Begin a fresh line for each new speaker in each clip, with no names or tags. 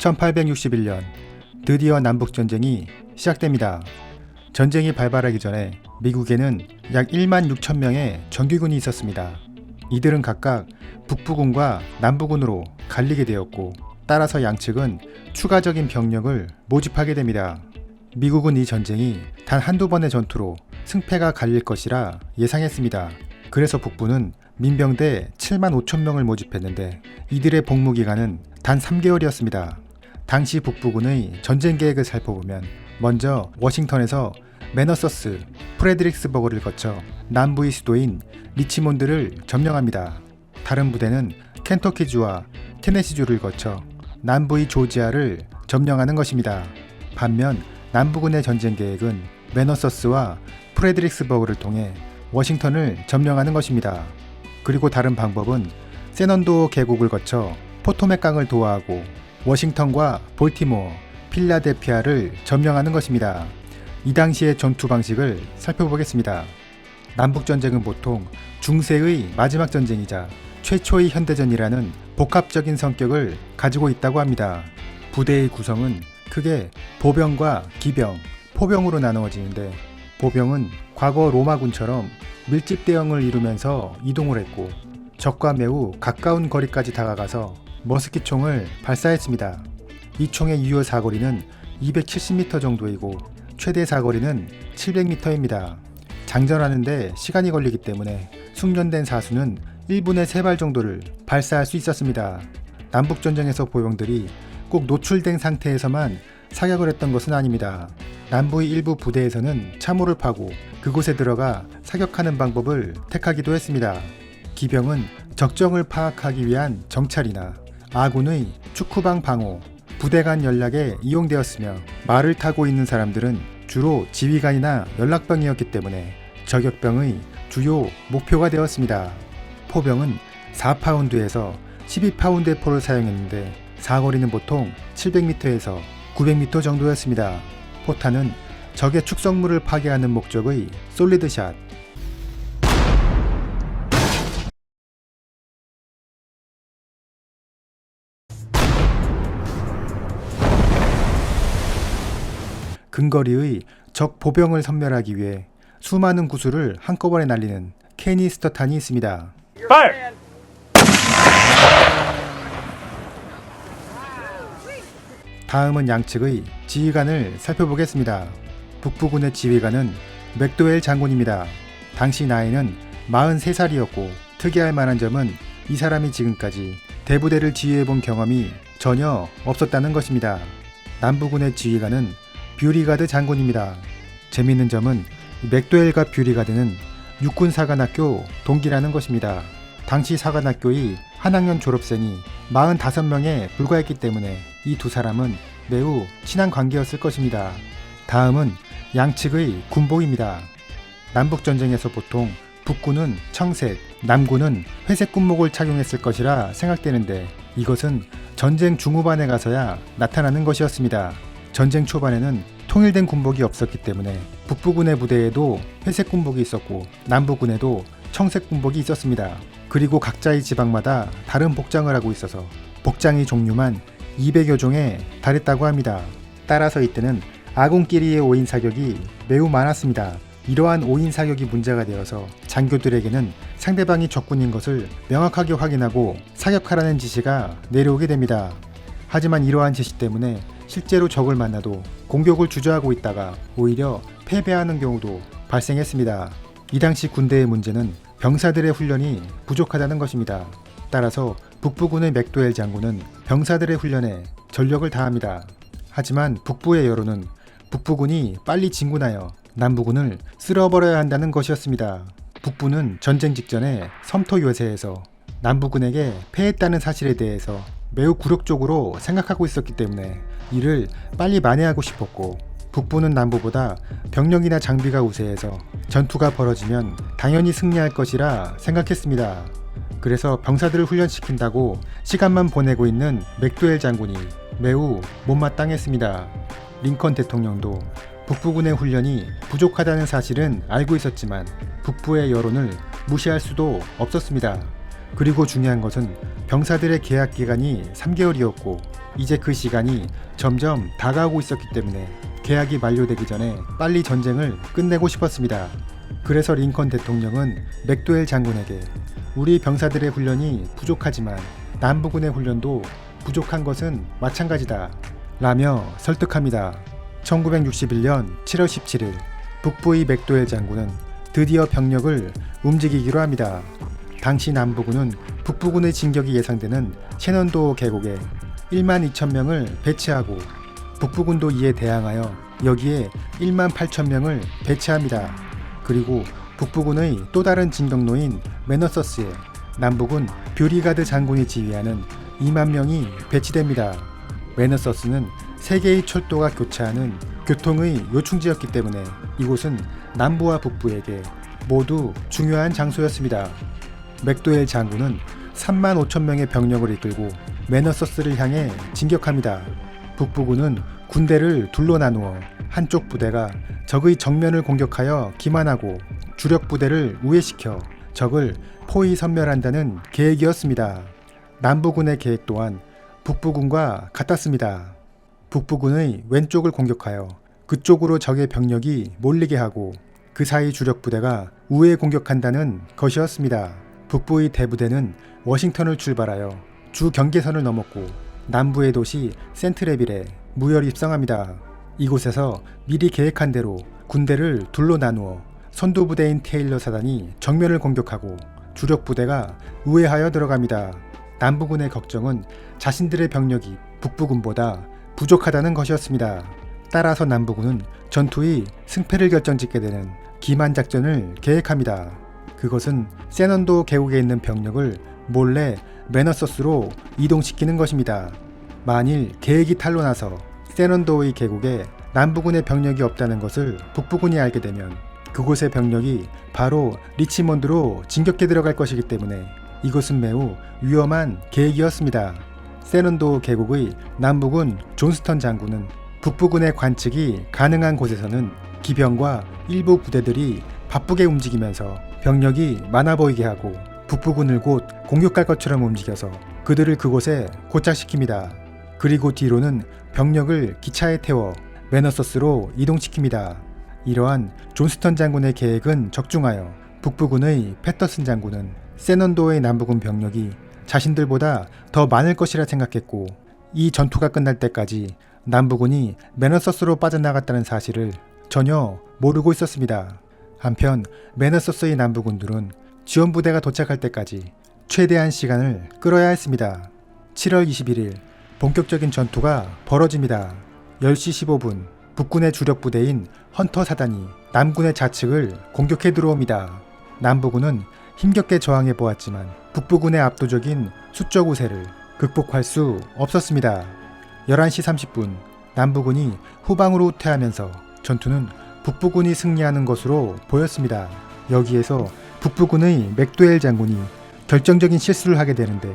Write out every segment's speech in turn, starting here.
1861년 드디어 남북전쟁이 시작됩니다. 전쟁이 발발하기 전에 미국에는 약 1만 6천 명의 정규군이 있었습니다. 이들은 각각 북부군과 남부군으로 갈리게 되었고, 따라서 양측은 추가적인 병력을 모집하게 됩니다. 미국은 이 전쟁이 단 한두 번의 전투로 승패가 갈릴 것이라 예상했습니다. 그래서 북부는 민병대 7만 5천 명을 모집했는데 이들의 복무 기간은 단 3개월이었습니다. 당시 북부군의 전쟁 계획을 살펴보면 먼저 워싱턴에서 매너서스, 프레드릭스버그를 거쳐 남부의 수도인 리치몬드를 점령합니다. 다른 부대는 켄터키주와 테네시주를 거쳐 남부의 조지아를 점령하는 것입니다. 반면 남부군의 전쟁 계획은 매너서스와 프레드릭스버그를 통해 워싱턴을 점령하는 것입니다. 그리고 다른 방법은 세넌도어 계곡을 거쳐 포토맥 강을 도하하고 워싱턴과 볼티모어, 필라델피아를 점령하는 것입니다. 이 당시의 전투 방식을 살펴보겠습니다. 남북전쟁은 보통 중세의 마지막 전쟁이자 최초의 현대전이라는 복합적인 성격을 가지고 있다고 합니다. 부대의 구성은 크게 보병과 기병, 포병으로 나누어지는데, 보병은 과거 로마군처럼 밀집 대형을 이루면서 이동을 했고, 적과 매우 가까운 거리까지 다가가서 머스킷총을 발사했습니다. 이 총의 유효 사거리는 270m 정도이고 최대 사거리는 700m입니다. 장전하는데 시간이 걸리기 때문에 숙련된 사수는 1분에 3발 정도를 발사할 수 있었습니다. 남북전쟁에서 보병들이 꼭 노출된 상태에서만 사격을 했던 것은 아닙니다. 남부의 일부 부대에서는 참호를 파고 그곳에 들어가 사격하는 방법을 택하기도 했습니다. 기병은 적정을 파악하기 위한 정찰이나 아군의 축후방 방호, 부대 간 연락에 이용되었으며, 말을 타고 있는 사람들은 주로 지휘관이나 연락병이었기 때문에 저격병의 주요 목표가 되었습니다. 포병은 4파운드에서 12파운드의 포를 사용했는데 사거리는 보통 700m에서 900m 정도였습니다. 포탄은 적의 축성물을 파괴하는 목적의 솔리드샷, 근거리의 적 보병을 섬멸하기 위해 수많은 구슬을 한꺼번에 날리는 캐니스터탄이 있습니다.
Fire!
다음은 양측의 지휘관을 살펴보겠습니다. 북부군의 지휘관은 맥도웰 장군입니다. 당시 나이는 43살이었고 특이할 만한 점은 이 사람이 지금까지 대부대를 지휘해본 경험이 전혀 없었다는 것입니다. 남부군의 지휘관은 뷰리가드 장군입니다. 재미있는 점은 맥도웰과 뷰리가드는 육군 사관학교 동기라는 것입니다. 당시 사관학교의 한 학년 졸업생이 45명에 불과했기 때문에 이 두 사람은 매우 친한 관계였을 것입니다. 다음은 양측의 군복입니다. 남북전쟁에서 보통 북군은 청색, 남군은 회색 군복을 착용했을 것이라 생각되는데, 이것은 전쟁 중후반에 가서야 나타나는 것이었습니다. 전쟁 초반에는 통일된 군복이 없었기 때문에 북부군의 부대에도 회색 군복이 있었고 남부군에도 청색 군복이 있었습니다. 그리고 각자의 지방마다 다른 복장을 하고 있어서 복장의 종류만 200여 종에 달했다고 합니다. 따라서 이때는 아군끼리의 오인 사격이 매우 많았습니다. 이러한 오인 사격이 문제가 되어서 장교들에게는 상대방이 적군인 것을 명확하게 확인하고 사격하라는 지시가 내려오게 됩니다. 하지만 이러한 지시 때문에 실제로 적을 만나도 공격을 주저하고 있다가 오히려 패배하는 경우도 발생했습니다. 이 당시 군대의 문제는 병사들의 훈련이 부족하다는 것입니다. 따라서 북부군의 맥도웰 장군은 병사들의 훈련에 전력을 다합니다. 하지만 북부의 여론은 북부군이 빨리 진군하여 남부군을 쓸어버려야 한다는 것이었습니다. 북부는 전쟁 직전에 섬토 요새에서 남부군에게 패했다는 사실에 대해서 매우 굴욕적으로 생각하고 있었기 때문에 이를 빨리 만회하고 싶었고, 북부는 남부보다 병력이나 장비가 우세해서 전투가 벌어지면 당연히 승리할 것이라 생각했습니다. 그래서 병사들을 훈련시킨다고 시간만 보내고 있는 맥도웰 장군이 매우 못마땅했습니다. 링컨 대통령도 북부군의 훈련이 부족하다는 사실은 알고 있었지만 북부의 여론을 무시할 수도 없었습니다. 그리고 중요한 것은 병사들의 계약 기간이 3개월이었고 이제 그 시간이 점점 다가오고 있었기 때문에 계약이 만료되기 전에 빨리 전쟁을 끝내고 싶었습니다. 그래서 링컨 대통령은 맥도웰 장군에게 우리 병사들의 훈련이 부족하지만 남부군의 훈련도 부족한 것은 마찬가지다 라며 설득합니다. 1961년 7월 17일 북부의 맥도웰 장군은 드디어 병력을 움직이기로 합니다. 당시 남부군은 북부군의 진격이 예상되는 셰넌도어 계곡에 1만 2천 명을 배치하고 북부군도 이에 대항하여 여기에 1만 8천 명을 배치합니다. 그리고 북부군의 또 다른 진격로인 메너서스에 남부군 뷰리가드 장군이 지휘하는 2만 명이 배치됩니다. 메너서스는 3개의 철도가 교차하는 교통의 요충지였기 때문에 이곳은 남부와 북부에게 모두 중요한 장소였습니다. 맥도웰 장군은 3만 5천 명의 병력을 이끌고 메너서스를 향해 진격합니다. 북부군은 군대를 둘로 나누어 한쪽 부대가 적의 정면을 공격하여 기만하고 주력 부대를 우회시켜 적을 포위 섬멸한다는 계획이었습니다. 남부군의 계획 또한 북부군과 같았습니다. 북부군의 왼쪽을 공격하여 그쪽으로 적의 병력이 몰리게 하고 그 사이 주력 부대가 우회 공격한다는 것이었습니다. 북부의 대부대는 워싱턴을 출발하여 주 경계선을 넘었고 남부의 도시 센트레빌에 무혈 입성합니다. 이곳에서 미리 계획한 대로 군대를 둘로 나누어 선두부대인 테일러 사단이 정면을 공격하고 주력 부대가 우회하여 들어갑니다. 남부군의 걱정은 자신들의 병력이 북부군보다 부족하다는 것이었습니다. 따라서 남부군은 전투의 승패를 결정짓게 되는 기만작전을 계획합니다. 그것은 세넌도 계곡에 있는 병력을 몰래 메너서스로 이동시키는 것입니다. 만일 계획이 탄로나서 세넌도의 계곡에 남부군의 병력이 없다는 것을 북부군이 알게 되면 그곳의 병력이 바로 리치몬드로 진격해 들어갈 것이기 때문에 이것은 매우 위험한 계획이었습니다. 세넌도 계곡의 남부군 존스턴 장군은 북부군의 관측이 가능한 곳에서는 기병과 일부 부대들이 바쁘게 움직이면서 병력이 많아 보이게 하고 북부군을 곧 공격할 것처럼 움직여서 그들을 그곳에 고착시킵니다. 그리고 뒤로는 병력을 기차에 태워 메너서스로 이동시킵니다. 이러한 존스턴 장군의 계획은 적중하여 북부군의 패터슨 장군은 세넌도의 남부군 병력이 자신들보다 더 많을 것이라 생각했고 이 전투가 끝날 때까지 남부군이 메너서스로 빠져나갔다는 사실을 전혀 모르고 있었습니다. 한편 메너서스의 남부군들은 지원부대가 도착할 때까지 최대한 시간을 끌어야 했습니다. 7월 21일 본격적인 전투가 벌어집니다. 10시 15분 북군의 주력 부대인 헌터 사단이 남군의 좌측을 공격해 들어옵니다. 남부군은 힘겹게 저항해 보았지만 북부군의 압도적인 수적 우세를 극복할 수 없었습니다. 11시 30분 남부군이 후방으로 후퇴하면서 전투는 북부군이 승리하는 것으로 보였습니다. 여기에서 북부군의 맥도웰 장군이 결정적인 실수를 하게 되는데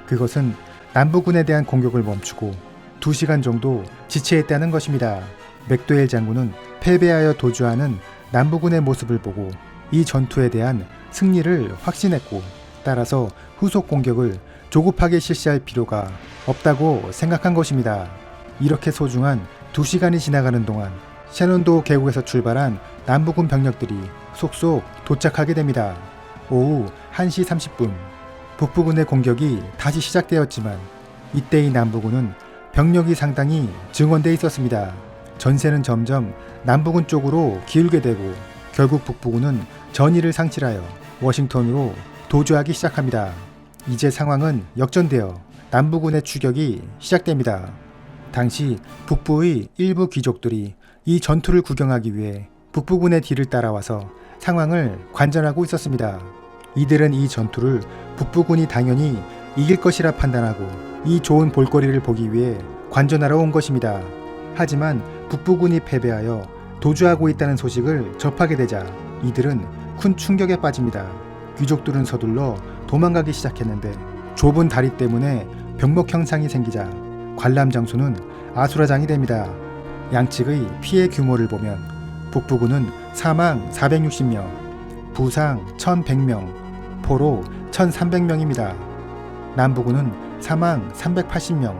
그것은 남부군에 대한 공격을 멈추고 2시간 정도 지체했다는 것입니다. 맥도웰 장군은 패배하여 도주하는 남부군의 모습을 보고 이 전투에 대한 승리를 확신했고 따라서 후속 공격을 조급하게 실시할 필요가 없다고 생각한 것입니다. 이렇게 소중한 2시간이 지나가는 동안 셰넌도 계곡에서 출발한 남부군 병력들이 속속 도착하게 됩니다. 오후 1시 30분 북부군의 공격이 다시 시작되었지만 이때의 남부군은 병력이 상당히 증원돼 있었습니다. 전세는 점점 남부군 쪽으로 기울게 되고 결국 북부군은 전의를 상실하여 워싱턴으로 도주하기 시작합니다. 이제 상황은 역전되어 남부군의 추격이 시작됩니다. 당시 북부의 일부 귀족들이 이 전투를 구경하기 위해 북부군의 뒤를 따라와서 상황을 관전하고 있었습니다. 이들은 이 전투를 북부군이 당연히 이길 것이라 판단하고 이 좋은 볼거리를 보기 위해 관전하러 온 것입니다. 하지만 북부군이 패배하여 도주하고 있다는 소식을 접하게 되자 이들은 큰 충격에 빠집니다. 귀족들은 서둘러 도망가기 시작했는데 좁은 다리 때문에 병목 형상이 생기자 관람 장소는 아수라장이 됩니다. 양측의 피해 규모를 보면 북부군은 사망 460명, 부상 1100명, 포로 1300명입니다. 남부군은 사망 380명,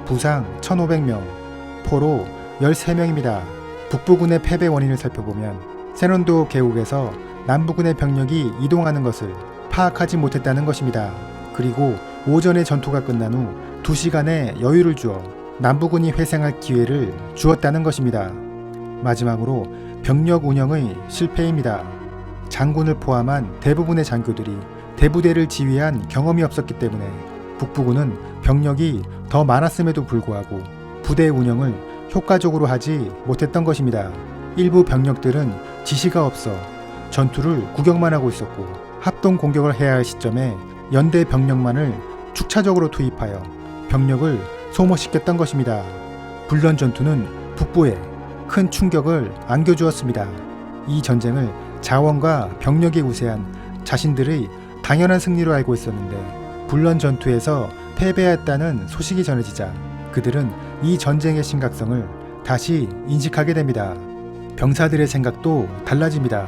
부상 1,500명, 포로 13명입니다. 북부군의 패배 원인을 살펴보면 세논도 계곡에서 남부군의 병력이 이동하는 것을 파악하지 못했다는 것입니다. 그리고 오전에 전투가 끝난 후 2시간의 여유를 주어 남부군이 회생할 기회를 주었다는 것입니다. 마지막으로 병력 운영의 실패입니다. 장군을 포함한 대부분의 장교들이 대부대를 지휘한 경험이 없었기 때문에 북부군은 병력이 더 많았음에도 불구하고 부대 운영을 효과적으로 하지 못했던 것입니다. 일부 병력들은 지시가 없어 전투를 구경만 하고 있었고 합동 공격을 해야 할 시점에 연대 병력만을 축차적으로 투입하여 병력을 소모시켰던 것입니다. 불련 전투는 북부에 큰 충격을 안겨주었습니다. 이 전쟁을 자원과 병력이 우세한 자신들의 당연한 승리로 알고 있었는데 불련 전투에서 패배했다는 소식이 전해지자 그들은 이 전쟁의 심각성을 다시 인식하게 됩니다. 병사들의 생각도 달라집니다.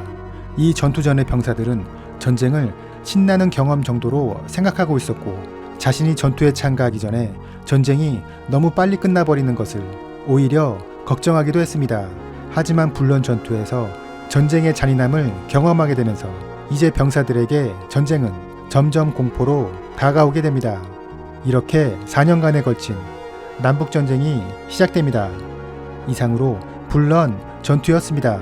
이 전투 전의 병사들은 전쟁을 신나는 경험 정도로 생각하고 있었고 자신이 전투에 참가하기 전에 전쟁이 너무 빨리 끝나버리는 것을 오히려 걱정하기도 했습니다. 하지만 불련 전투에서 전쟁의 잔인함을 경험하게 되면서 이제 병사들에게 전쟁은 점점 공포로 다가오게 됩니다. 이렇게 4년간에 걸친 남북전쟁이 시작됩니다. 이상으로 불련 전투였습니다.